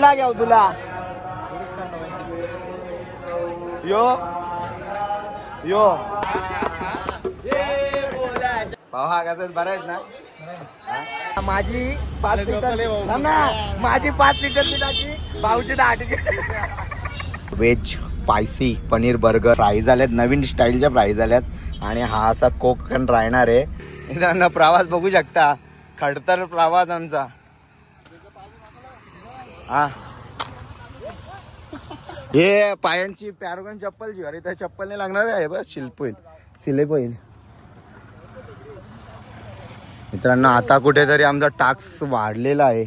कुठला घ्याव तुला? यो यो भावा कसं बरं आहेस ना? माझी 5 लिटर ना, माझी 5 लिटर दुधाची भाऊची 10 ticket. Veg spicy paneer burger fry झाल्यात, नवीन स्टाईलच्या फ्राय झाल्यात आणि हा असा कोकण राहणार आहे. मित्रांनो प्रवास बघू शकता, खडतर प्रवास आमचा. हा हे पायांची पॅरोगन चप्पलची, अरे त्या चप्पल नाही लागणार आहे बस, शिल्प होईल, सिलेप होईल. मित्रांनो आता कुठेतरी आमचा टाक्स वाढलेला आहे.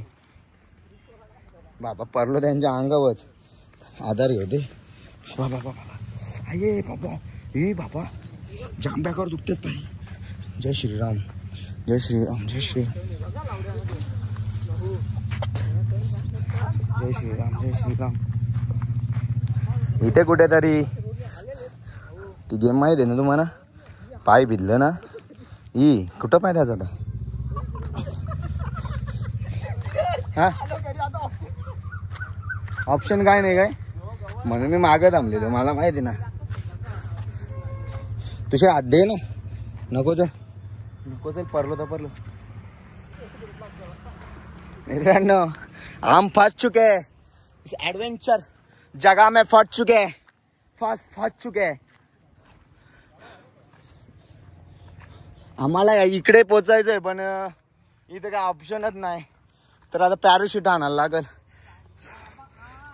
बाबा परलो त्यांच्या अंगावरच आधार घेते. बाबा बाबा अये बाबा, हे बाबा जांब्याकर दुखतात पाय. जय श्रीराम, जय श्रीराम, जय श्री जय श्रीराम, जय श्रीराम. इथे कुठेतरी ती गेम माहिती आहे ना तुम्हाला, पाय भिजलं ना, ही कुठं पाय द्यायचा आता. हा ऑप्शन काय नाही काय म्हणून मी मागं थांबलेलो, मला माहिती ना. तुझे हात दे ना. नको चल, नको चल, परलो तर परलो. मित्रांनो हम फंस चुके एडवेंचर जगह में, फंस चुके, फंस चुके. आम्हाला इकडे पोचायचंय पण इथे काय ऑप्शनच नाही, तर आता पॅराशूट आणायला लागल.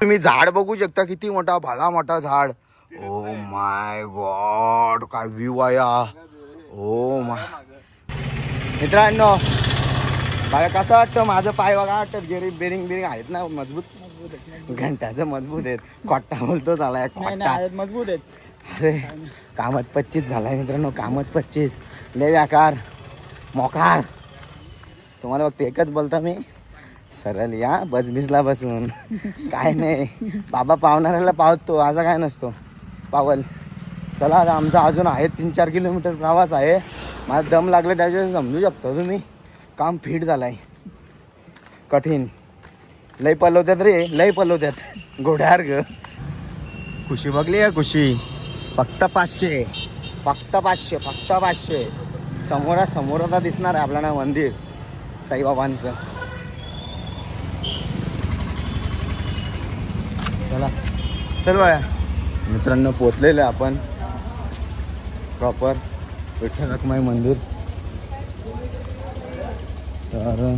तुम्ही झाड बघू शकता, किती मोठा भला मोठा झाड. ओ माय गॉड काय व्ह्यू आहे. ओ माय मित्रांनो बघा कसं वाटतं माझं पाय बघा, वाटतं गेरी बेरिंग आहेत ना मजबूत, घंट्याचं मजबूत आहेत. कोट्टा बोलतो झालाय, मजबूत आहेत. अरे कामच 25 झालाय मित्रांनो, कामच 25. लय व्याकार मोकार. तुम्हाला फक्त एकच बोलता मी, सरळ या बसबिसला बसून. काय नाही बाबा पावणाऱ्याला पावतो, असा काय नसतो पावल. चला आता आमचा अजून आहे 3-4 किलोमीटर प्रवास आहे. मला दम लागले त्याच्यावर समजू शकतो तुम्ही. काम फिट झालाय, कठीण. लय पलवत्यात रे, लय पलवत्यात घोड्यावर ग. खुशी बघली आहे खुशी. फक्त 500, फक्त 500, फक्त 500. समोर आता दिसणार आहे आपल्याला मंदिर साईबाबांचं. चला चल बाया. मित्रांनो पोचलेलं आपण प्रॉपर विठ्ठल रखुमाई मंदिर. तर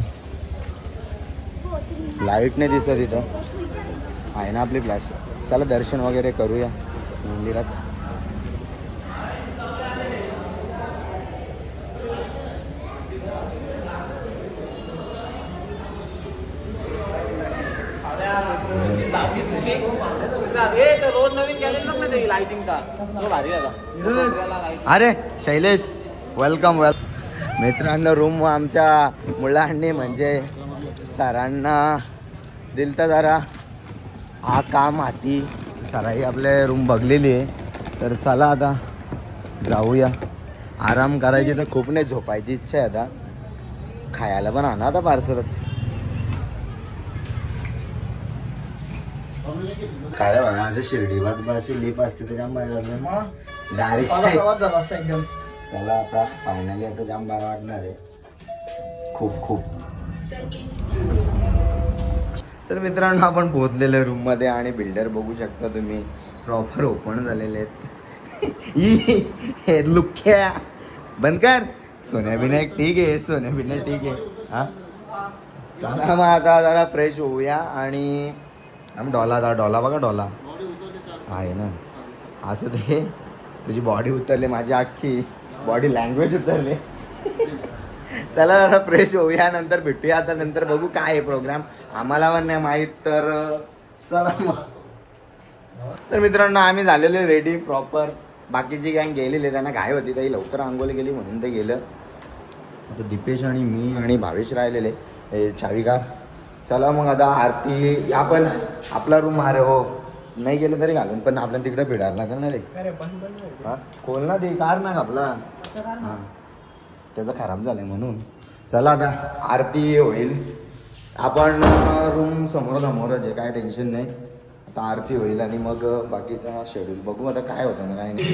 लाईट नाही दिसत इथं, आहे ना आपली फ्लॅश. चला दर्शन वगैरे करूया मंदिरात. रोड नवीन केलेलं ना ते लाइटिंगचा, तो भारी आला. अरे शैलेश वेलकम. मित्रांनो रूम आमच्या मुलांनी म्हणजे सरांना दिलता जरा हा काम हाती. सराई आपले रूम बघलेली आहे. तर चला आता जाऊया. आराम करायची तर खूप नाही, झोपायची इच्छा आहे आता. खायला पण आणा आता पार्सलच. काय रे माझं शिर्डी बाजूची लिप असते तर जाम बरं डायरेक्ट एकदम. चला आता फायनली आता जाम बरं वाटणार आहे खूप खूप. तर मित्रांनो आपण पोहोचलेलो रूम मध्ये आणि बिल्डर बघू शकता तुम्ही प्रॉपर ओपन झालेले आहेत. लुख्या बंद कर. सोन्या बिना ठीक आहे, सोन्या बिना ठीक आहे. हा चला मग आता जरा फ्रेश होऊया. आणि आम्ही डॉला बघा, डॉला आहे ना असं. ते तुझी बॉडी उतरली, माझी अख्खी बॉडी लँग्वेज उतरली. चला जरा फ्रेश होऊया, नंतर भेटूया. आता नंतर बघू काय आहे प्रोग्राम, आम्हाला पण नाही माहीत. तर चला मग. तर मित्रांनो आम्ही झालेले रेडी प्रॉपर. बाकीची गँग गेलेली, त्यांना घाई होती, ताई लवकर आंघोळी गेली म्हणून ते गेलं. आता दीपेश आणि मी आणि भावेश राहिलेले चावीकार. चला मग आता आरती. आपण आपला रूम अरे हो नाही गेलं तरी घालून, पण आपल्याला तिकडे फिरायला लागेल ना रे. हा खोल ना ते कार ना आपला. हा त्याचं खराब झालंय म्हणून. चला आता आरती होईल आपण रूम समोरच आहे, काय टेन्शन नाही. आता आरती होईल आणि मग बाकीचा शेड्यूल बघू आता काय होतं ना काय नाही.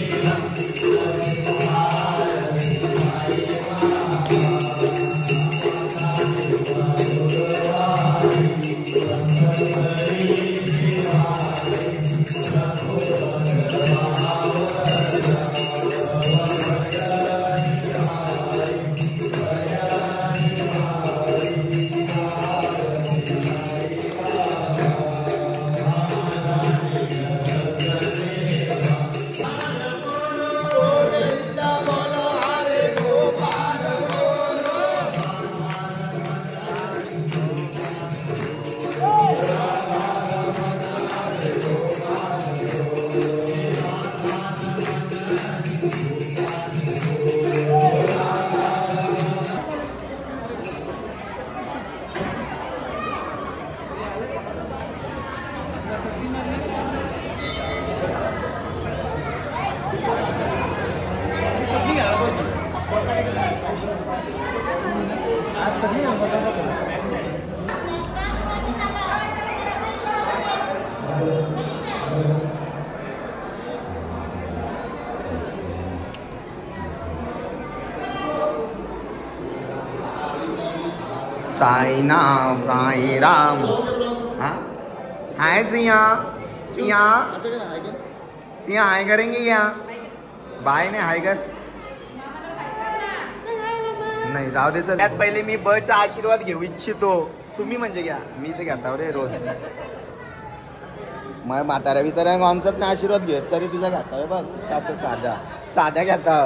साईनाम साई राम. हाय सिया सिया सिया हाय करेंगे क्या? बाय ने हाय कर नाही जाऊ दे. त्यात पहिले मी बचा आशीर्वाद घेऊ इच्छितो. तुम्ही म्हणजे घ्या, मी तर घेता रे रोज. मग म्हाताऱ्या बिताऱ्या माणसात ना आशीर्वाद घेत तरी तुझा घेता बघ तसं साध्या घेता.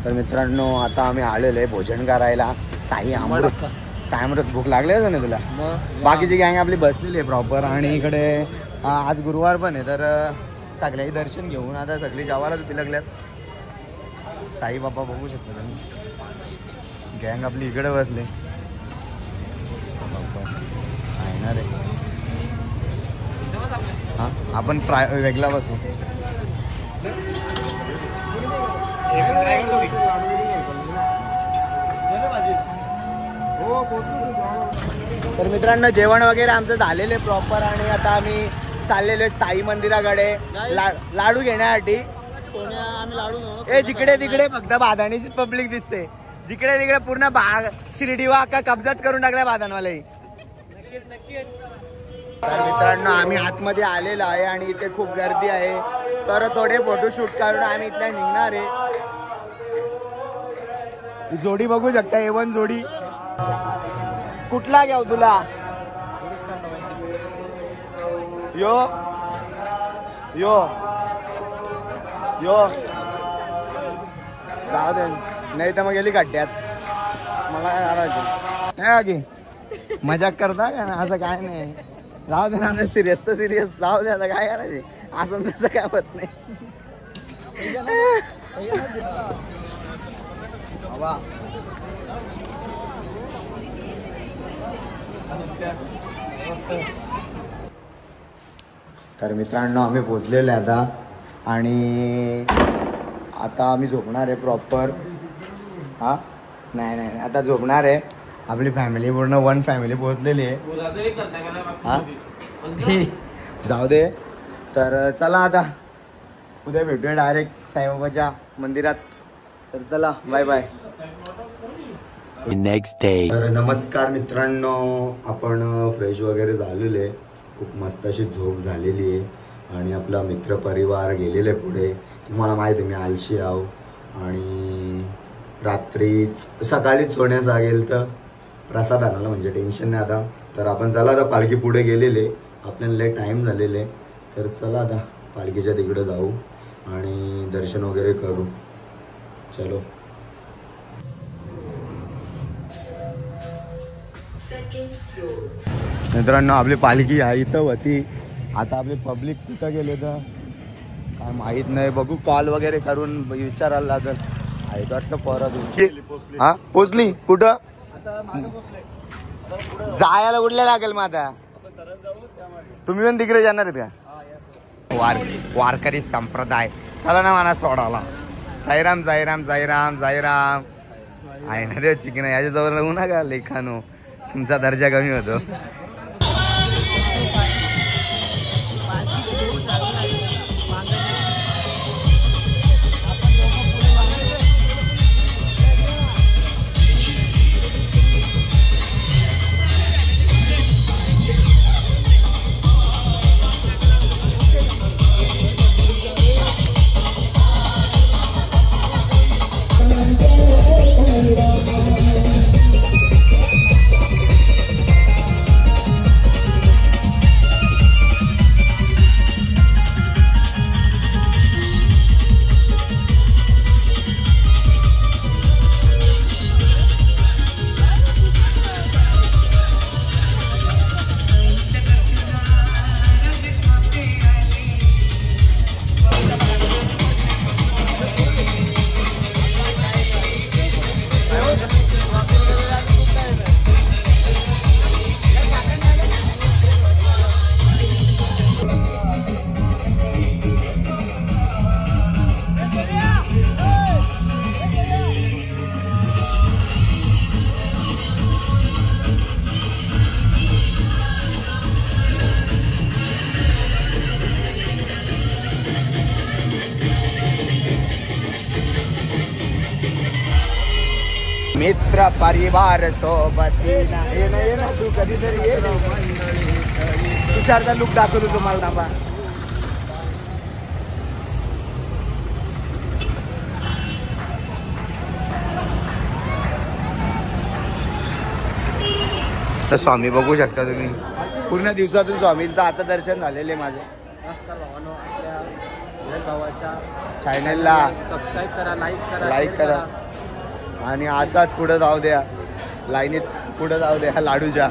तर मित्रांनो आता आम्ही आलेलो आहे भोजन करायला. साई अमृत भूक लागली असेल ना तुला. बाकीची गँग आपली बसलेली आहे प्रॉपर. आणि इकडे आज गुरुवार पण आहे तर सगळ्याही दर्शन घेऊन आता सगळी गावालाच बिलगल्यात. साई बाबा बघू शकता तुम्ही. गँग आपली इकडे बसले. आहे ना रे. हा आपण वेगळा बसू. तर मित्रांनो जेवण वगैरे आमचं झालेलं आहे प्रॉपर. आणि आता आम्ही चाललेलो आहे साई मंदिराकडे लाडू घेण्यासाठी. आम्ही लाडू जिकडे तिकडे फक्त बादाणीची पब्लिक दिसते. जिकडे तिकडे पूर्ण भाग शिर्डी वाका कब्जाच करून टाकला बादाणवाले. तर मित्रांनो आम्ही आतमध्ये आलेलो आहे आणि इथे खूप गर्दी आहे. तर थोडे फोटोशूट काढून आम्ही इथल्या निघणार आहे. जोडी बघू शकता A1 जोडी. कुठला घ्याव तुला? यो यो यो जाऊ दे नाही तर मग गेली खड्ड्यात. मला काय करायचं नाही बाकी मजाक करता का ना असं काय नाही. जाऊ दे ना सिरियस तर सिरियस जाऊ दे. आता काय करायचे असं तसं काय होत नाही. तर मित्रांनो आम्ही पोचलेलो आहे आता. आणि आता आम्ही झोपणार आहे प्रॉपर. हा नाही नाही आता झोपणार आहे. आपली फॅमिली पूर्ण 1 फॅमिली पोहोचलेली आहे. हा जाऊ दे. तर चला आता उद्या भेटूया डायरेक्ट साईबाबाच्या मंदिरात. तर चला बाय बाय. Next day. तर नमस्कार मित्रांनो, आपण फ्रेश वगैरे झालेले. खूप मस्त अशी झोप झालेली आहे. आणि आपला मित्रपरिवार गेलेले पुढे. तुम्हाला माहिती आहे मी आलशी आहो. आणि रात्रीच सकाळीच सोन्यास लागेल तर प्रसाद आणायला म्हणजे टेन्शन नाही आता. तर आपण चला आता पालखी पुढे गेलेले. आपल्याला लय टाईम झालेले. तर चला आता पालखीच्या तिकडे जाऊ आणि दर्शन वगैरे करू. चलो. मित्रांनो आपली पालखी आहे इथं होती. आता आपली पब्लिक कुठं गेले तर काय माहित नाही. बघू कॉल वगैरे करून विचारायला लागेल. आहे वाटतं परत. हा पोचली कुठं? जायला उडल्या लागेल मग आता. तुम्ही पण तिकडे जाणार आहेत का? वारकरी संप्रदाय. चला ना मला सोडावला. साईराम साईराम साईराम साईराम. आहे ना रे चिकन याच्याजवळ राहू नका लेखानो. तुमचा दर्जा कमी होतो. मित्र परिवार सोबत ये ना तू कधीतरी ये तुषारचा लुक दाखवतो तुम्हाला थांबा. तर स्वामी बघू शकता तुम्ही. पूर्ण दिवसातून स्वामींचं आता दर्शन झालेले माझे. चॅनलला सबस्क्राईब करा, लाईक करा आणि असाच पुढे जाऊ द्या, लाईनीत पुढे जाऊ द्या लाडूच्या.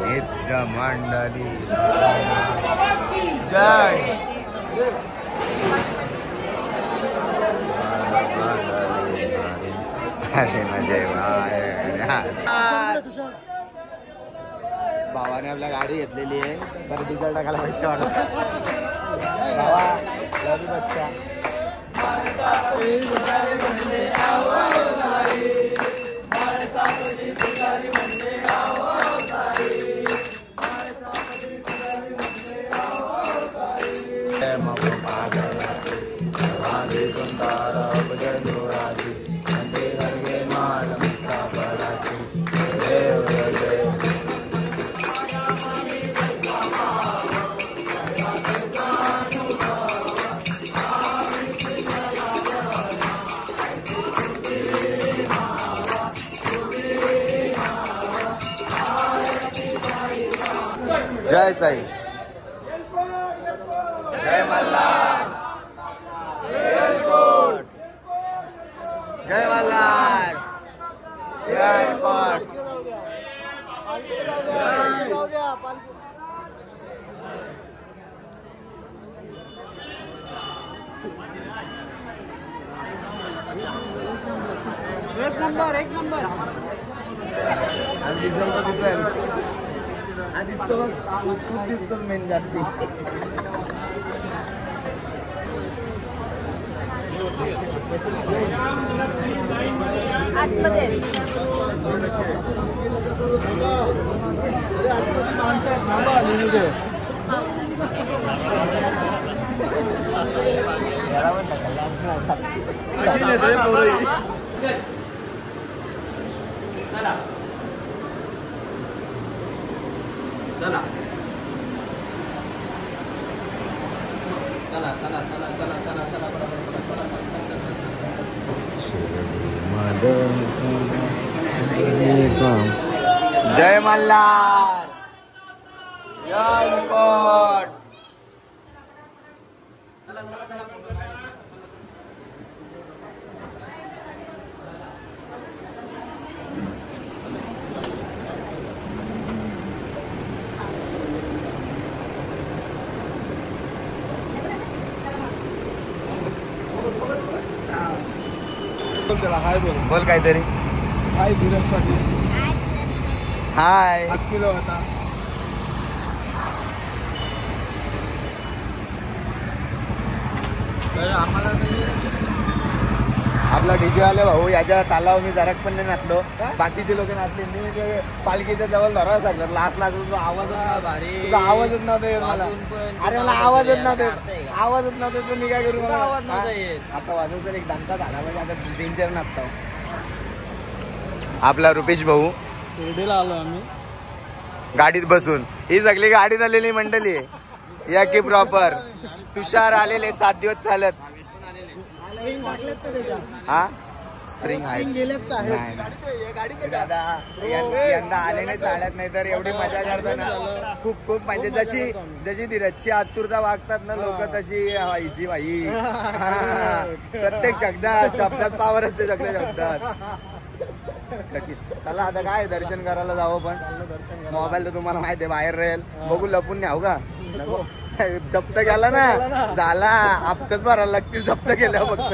मित्र मंडळी जय अरे मजे भावाने आपल्या गाडी घेतलेली आहे तर डिझेल टाकायला पैसे वाटत. भावा लवली बच्चा जय साई. जय मल्हार. जय मल्हार. जय कोट. एक नंबर आणि दिसतो खूप दिसतो मेन जास्ती. आतमध्ये माणसं आहेत थांबा लिहिणे. चला चला चला चला चला चला चला जय मल्हार. जय कोट. हाय बोल. बोल काहीतरी. हाय धीरज पाटील. हाय. 5 किलो होता. आपला डीजे वाले भाऊ याच्या तालावर मी जरा पण नाही नाचलो, बाकीचे लोक नाचले. मी ते पालखीच्या जवळ धरावं सांगलं, लास्ट तुझा आवाजच नव्हता येत मला. अरे मला आवाजच नव्हते तर मी काय करू? मला आता वाजवतो एक दंका झाला म्हणजे आता 3-4 नाचतो. आपला रुपेश भाऊ शिर्डीला आलो आम्ही गाडीत बसून. ही सगळी गाडीत आलेली मंडळी आहे या की प्रॉपर. तुषार आलेले 7 दिवस चालत. हा स्प्रिंग आहे दादा, यंदा आले नाही चालत, नाही तर एवढी मजा करताना खूप म्हणजे जशी धीरजची आतुरता वागतात ना लोक, तशी व्हायची भाई. प्रत्येक शब्दात पावर असते सगळ्या शब्दात. चला आता काय दर्शन करायला जावं, पण मोबाईल तर तुम्हाला माहिती आहे बाहेर राहील. बघू लपून न्याव का? जप्त केला ना झाला, हप्ताच भरायला लागतील जप्त केल्या फक्त.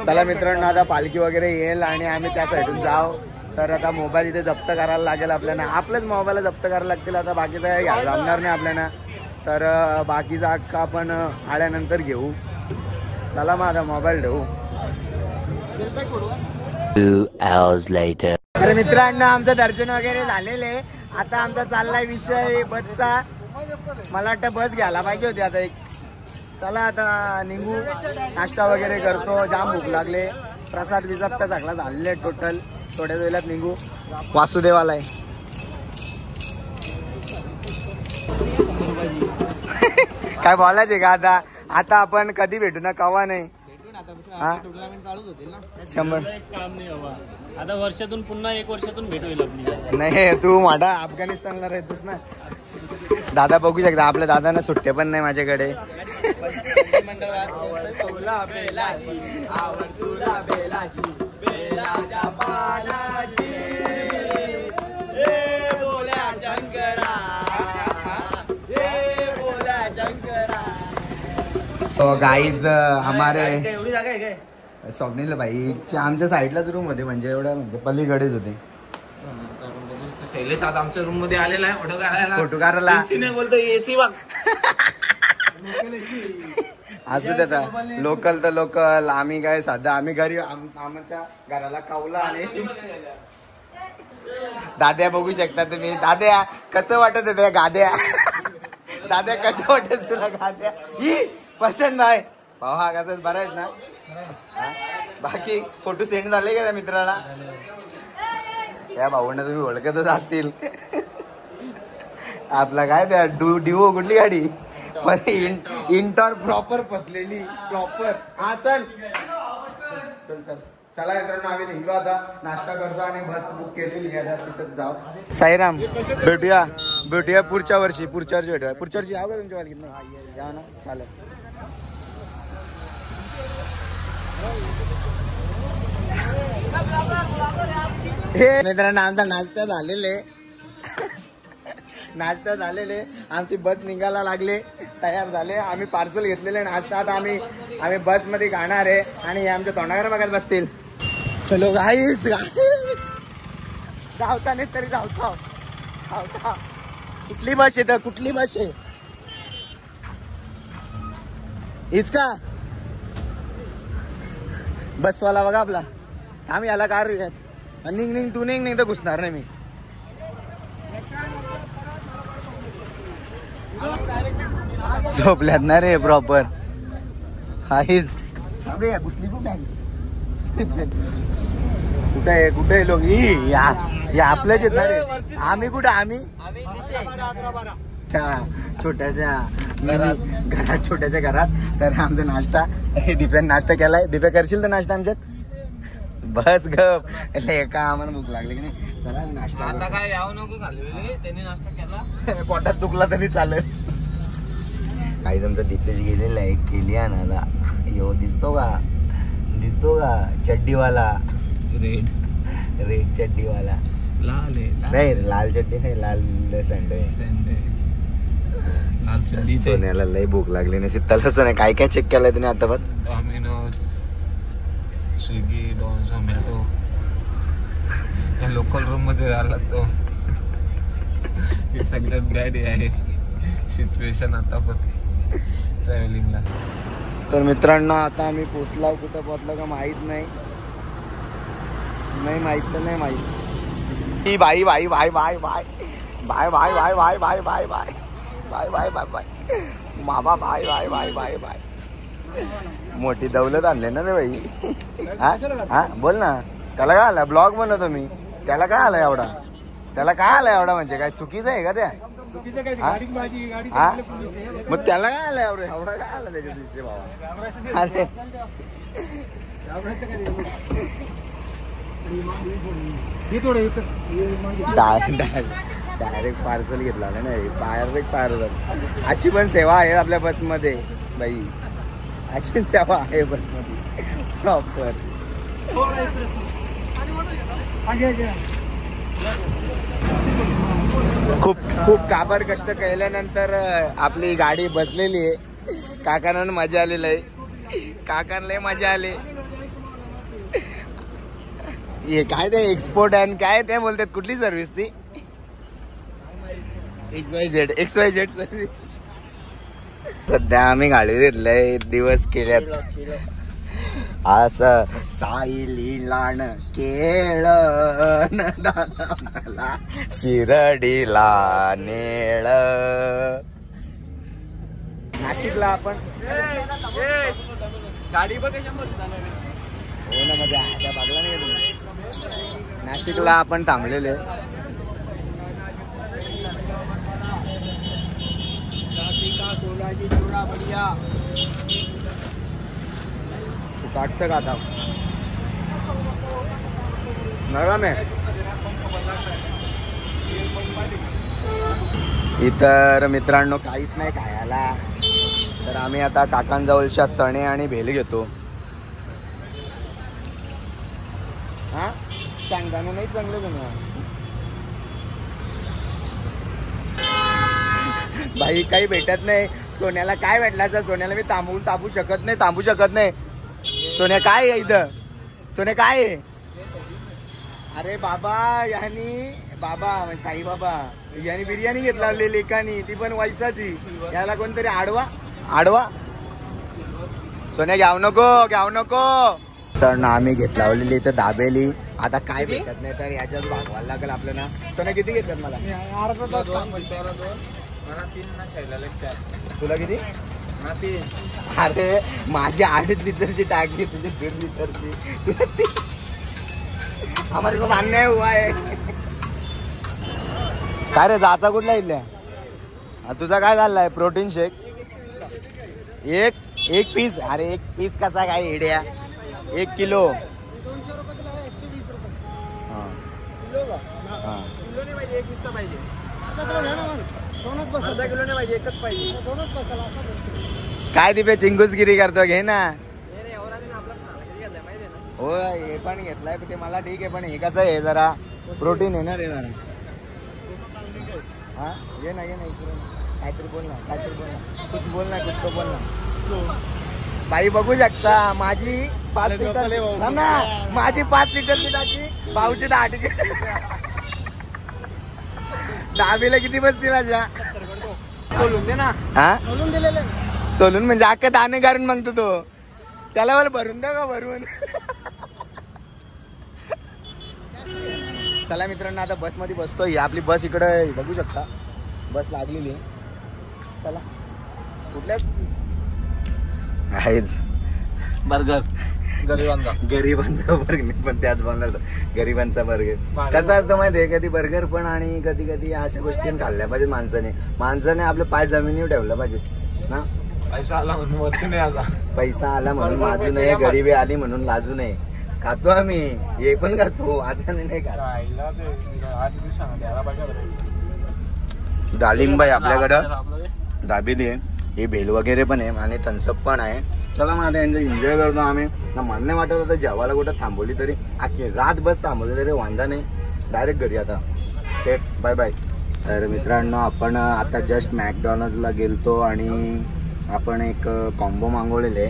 चला मित्रांनो, आता पालखी वगैरे येईल आणि आम्ही त्या साईडून जाऊ. तर आता मोबाईल इथे जप्त करायला लागेल आपल्याला. आपल्याच मोबाईल जप्त करायला लागतील. आता बाकीचं काही जमणार नाही आपल्याला, तर बाकीचा हक्क आपण आल्यानंतर घेऊ. चला मग आता मोबाईल ठेवू. 2 hours later. अरे मित्रांनो, आमचं दर्शन वगैरे झालेले. आता आमचा चाललाय विषय बसचा. मला वाटतं बस घ्यायला पाहिजे होती आता एक. चला आता निघू, नाश्ता वगैरे करतो. जाम भूक लागले. प्रसाद विसाद तर सगळा झालेले टोटल. थोड्या वेळात निघू. वासुदेवाला आहे. काय बोलायचे का आता? आता आपण कधी भेटू ना, कवा नाही. शंभर काम नाही हवा आता. वर्षातून पुन्हा 1 वर्षातून भेट होईल आपली. नाही, तू माझा अफगाणिस्तानला राहतोस ना. दादा बघू शकता, आपल्या दादांना सुट्टे पण नाही माझ्याकडे. तो गाईज हमारे स्वप्नील भाई आमच्या साईडलाच रूम होते, म्हणजे एवढं म्हणजे पलीकडेच होते. शैलेश आता आमच्या रूम मध्ये आलेला आहे फोटो काढायला. बोलतो एसी बघ. असू त्याचा लोकल तर लोकल. आम्ही काय साधं आम्ही घरी आमच्या घराला कावला. आणि दाद्या बघू शकता तुम्ही. दाद्या कसं वाटत होतं गाद्या? दाद्या कसं वाटत तुला गाद्या? ही पसंत आहे भाऊ. हा कसं बरं आहेस ना? बाकी फोटो सेंड झाले का त्या मित्राला? या भाऊंना तुम्ही ओळखतच असतील. आपला काय त्या डिओ कुठली गाडी? पण इंटॉर प्रॉपर फसलेली प्रॉपर. हा चल चल चल. चला मित्रांनो, आम्ही निघलो आता. नाश्ता करतो आणि बस बुक केलेली आहे, तिथंच जाऊ. साईराम, भेटूया पुढच्या वर्षी भेटूया. पुढच्या वर्षी यावं का तुमच्या पालखीत? नाही या ना, चालेल. हे मित्रांनो, आमचा नाश्ता झालेले. आमची बस निघायला लागले, तयार झाले. आम्ही पार्सल घेतलेले नाश्ता. आता आम्ही बस मध्ये गाणार आहे आणि आमच्या तोंडाकडे बघत बसतील. चलो गाईस, धावता नाही तरी धावता. कुठली बस आहे? कुठली बस आहे? हीच का बसवाला? बघा आपला. आम्ही याला कार निघ तू निघ तर घुसणार नाही मी. झोपल्यात ना रे प्रॉपर. हाच कुठली कुठे लोक या आपल्याच येत ना रे. आम्ही कुठं? आम्ही छोट्याशा घरात. तर आमचा नाश्ता दिप्याने नाश्ता केलाय. दिप्या करशील तर नाश्ता आमच्यात? बस गप. एका आम्हाला भूक लागली की नाही. चला नाश्ता. आता काय यावं नको खाल्ले, त्यांनी नाश्ता केला. पोटात दुखला तरी चालेल. काही तुमचा दिपेश गेलेला आहे केली आणायला. यो दिसतो का चड्डीवाला? रेड चड्डीवाला. लाल नाही, लाल चड्डी नाही, लाल सँडे. लाल चड्डी. सोन्याला लई भूक लागली नाही. शीतल असं नाही. काय चेक केलंय तुम्ही आता? पण Domino's, Swiggy, Zomato. Local room मध्ये राहिला तो. हे सगळ्यात बॅड आहे सिच्युएशन आता पण ट्रॅव्हलिंगला. तर मित्रांनो आता आम्ही पोचला, कुठं पोचला का माहित नाही, माहित तर नाही माहित. Bye bye bye bye bye bye bye bye bye bye bye bye bye bye bye bye मामा bye bye bye bye bye. मोठी दौलत आणले ना रे बाई. हा बोल ना, त्याला काय आलं, ब्लॉग बनवतो मी, त्याला काय आलं एवढा, त्याला काय आलं एवढा, म्हणजे काय चुकीचं आहे का त्या? मग त्याला काय आलं एवढं, एवढा काय आलं त्याच्या दिवशी बाबा. अरे डायरेक्ट पार्सल घेतला ना, डायरेक्ट पार्सल. अशी पण सेवा आहे आपल्या बसमध्ये बाई, अशी पण सेवा आहे बसमध्ये प्रॉपर. खूप खूप काबाड कष्ट केल्यानंतर आपली गाडी बसलेली आहे. काकांना मजा आलेली आहे, काकांना मजा आली. हे काय ते एक्सपोर्ट आणि काय ते बोलतात, कुठली सर्व्हिस ती? XYZ service. सध्या आम्ही गाडी घेतलंय, दिवस केल्यात असं साईलीलाण केळ मला शिरडीला नेळ. नाशिकला आपण गाडी बघ हो ना, मध्ये त्या बागला नाही गेलो. नाशिकला आपण थांबलेले. काटचं खाता नरम आहे. इतर मित्रांनो काहीच नाही खायला, तर आम्ही आता काकांजवळच्या चणे आणि भेल घेतो. हा सांगताना नाही चांगलं तुम्ही भाई, काही भेटत नाही. सोन्याला काय भेटला, सोन्याला मी थांबू शकत नाही. सोन्या काय आहे इथं, सोन्या काय आहे? अरे बाबा बाबा साईबाबा यांनी बिर्याणी घेतला लेकानी, ती पण वैसाची. याला कोणतरी आडवा सोन्या घ्याव नको. तर ना आम्ही घेतलावलेली तर दाबेली. आता काय भेटत नाही तर याच्यात भागवायला लागेल आपल्याला. सोन्या किती घेतलं मला? तुला किती? अरे माझी 8 लिटरची टाकी, तुझी 1.5 लिटरची. हमारे को अन्याय हुआ है. काय रे जाचा कुठला इथल्या? तुझा काय झालाय? प्रोटीन शेक एक पीस. अरे 1 पीस कसा काय इड्या? 1 किलो. काय दिपे चिंगूसगिरी करतो, घे ना. हो हे पण घेतलाय ते मला ठीक आहे, पण हे कसं आहे जरा प्रोटीन आहे ना रे जरा. हा घे ना काहीतरी बोल ना कुछ बोल ना. बाई बघू शकता माझी 5 लिटर ना, माझी 5 लिटरची टाकी, भाऊची 10 दहावीला किती बसतील माझ्या? सोलून दे ना. हा सोलून म्हणजे अख्खा दाणे काढून मागतो तो, त्याला मला भरून द्या का भरून. चला मित्रांनो आता बस मध्ये बसतोय. आपली बस इकडे बघू शकता, बस लागलेली आहे. चला कुठल्याच आहेच बर्गर गरिबांचा बर्गर, पण त्याच बनवलं गरिबांचा बर्गर. कसं असतं माहितीये, कधी बर्गर पण आणि कधी कधी अशा गोष्टी खाल्ल्या पाहिजे माणसाने आपले पाय जमिनीवर ठेवलं पाहिजे ना. पैसा आला म्हणून वरती नाही आला, पैसा आला म्हणून लाजू नये, गरिबी आली म्हणून लाजू नये. खातो आम्ही, हे पण खातो, असं नाही खात. डाळिंब आहे आपल्याकडं, दाबेली आहे, हे भेल वगैरे पण आहे आणि थम्सअप पण आहे. चला मग आता यांचं एन्जॉय करतो आम्ही. ना मन नाही वाटत होतं जेवायला कुठं थांबवली तरी, अख्खी रात बस थांबवली तरी वांधा नाही. डायरेक्ट घरी आता थेट बाय बाय. तर मित्रांनो आपण आता जस्ट मॅकडॉनल्ड्सला गेलतो आणि आपण एक कॉम्बो मागवलेले.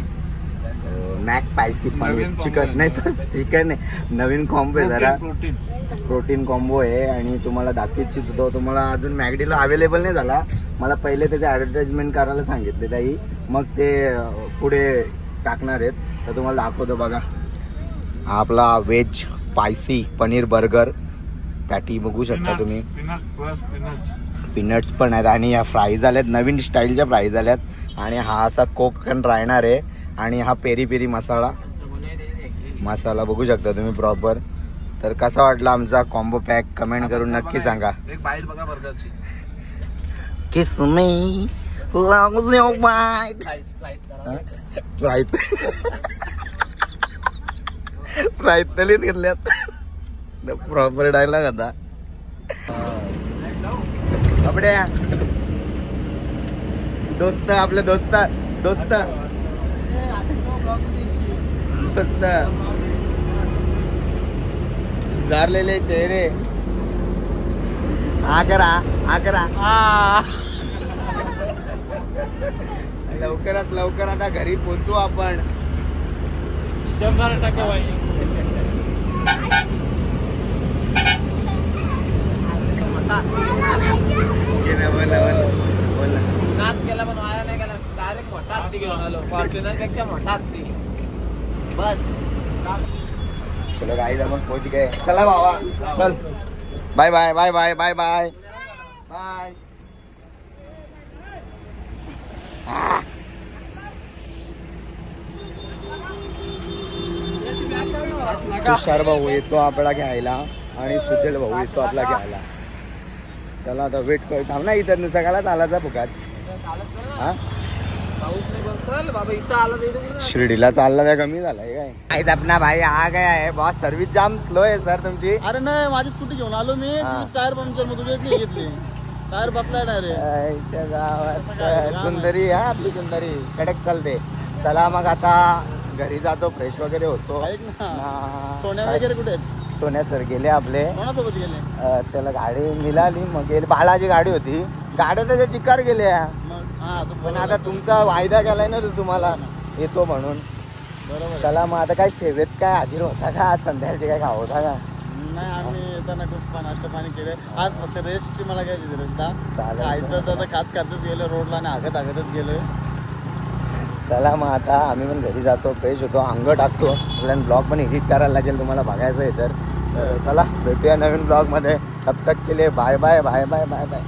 मॅक स्पायसी पनीर नवीन चिकन combo नाही तर चिकन आहे. नवीन कॉम्बो आहे जरा प्रोटीन प्रोटीन कॉम्बो आहे आणि तुम्हाला दाखवायची तो तुम्हाला अजून मॅगडीला अवेलेबल नाही झाला. मला पहिले त्याचे ॲडव्हर्टाइजमेंट करायला सांगितले ताई, मग ते पुढे टाकणार आहेत. तर तुम्हाला दाखवतो बघा. हा आपला veg spicy paneer burger patty बघू शकता तुम्ही. पीनट्स पण आहेत आणि या फ्राईज आल्यात, नवीन स्टाईलच्या फ्राईज आल्यात. आणि हा असा कोकण राहणार आहे आणि हा पेरी पेरी मसाला बघू शकता तुम्ही प्रॉपर. तर कसा वाटला आमचा कॉम्बो पॅक कमेंट करून नक्की सांगा. एक बाईट बघा बर्गरची. किस मी loves your bite. Right. Right तलीत घेतल्यात. प्रॉपर डायलॉग आता. आपल्या दोस्त आपले दोस्त दोस्त दोस्त सुधारलेले चेहरे. आकरा लवकरात लवकर आता घरी पोहोचू आपण. 100% भाई. नाच केला पण वाया नाही गेला. डायरेक्ट मोठा हत्ती घेऊन आलो. फॉर्च्युनर पेक्षा मोठा हत्ती. बस चलो गाइस आपण पोहोच गए. चला भावा चल. Bye bye bye bye bye bye bye. Tushar भाऊ येतो आपला घ्यायला आणि सुजल भाऊ येतो आपला घ्यायला. चला आता वेट कर. थांब ना इथं सगळ्याला चालायचा फुकाट. हा बाबा इथं आला तर शिर्डीला चालला त्या कमी झालाय काय. काहीच अपना भाई आ गया है. बॉस सर्व्हिस जाम स्लो आहे सर तुमची. अरे नाही माझी स्कूटी घेऊन आलो मी. हा. टायर पंक्चर मग तुझ्याच नाही घेतली. टायर बसलाय डायरेक्ट. आईच्या गावात सुंदरी हा आपली सुंदरी कडक चालते. चला मग आता घरी जातो, फ्रेश वगैरे होतो. ऐक ना हा. सोन्या वगैरे कुठे आहेत? सोन्या सर गेले आपले. कोणासोबत गेले? त्याला गाडी मिळाली मग गेले. बाळाची गाडी होती. गाड्या त्याच्या चिकार गेल्या. मग हा तू पण आता तुमचा वायदा केलाय ना तो तुम्हाला येतो म्हणून. बरोबर. चला मग आता काय सेवेत काय हाजीर होता का आज संध्याकाळचे काय खाव होता का? नाही आम्ही येताना खूप नाश्ता पाणी केले. आज फक्त रेस्टची मला घ्यायची गरज ना. चालेल. खायचं तर खातच गेलो रोडला आणि हागतच गेलोय. चला मग आता आम्ही पण घरी जातो, फ्रेश होतो, अंग टाकतो. आपल्याला ब्लॉग पण एडिट करायला लागेल, तुम्हाला बघायचं आहे तर. चला भेटूया नवीन ब्लॉगमध्ये. तब तक के लिए bye bye bye bye bye bye.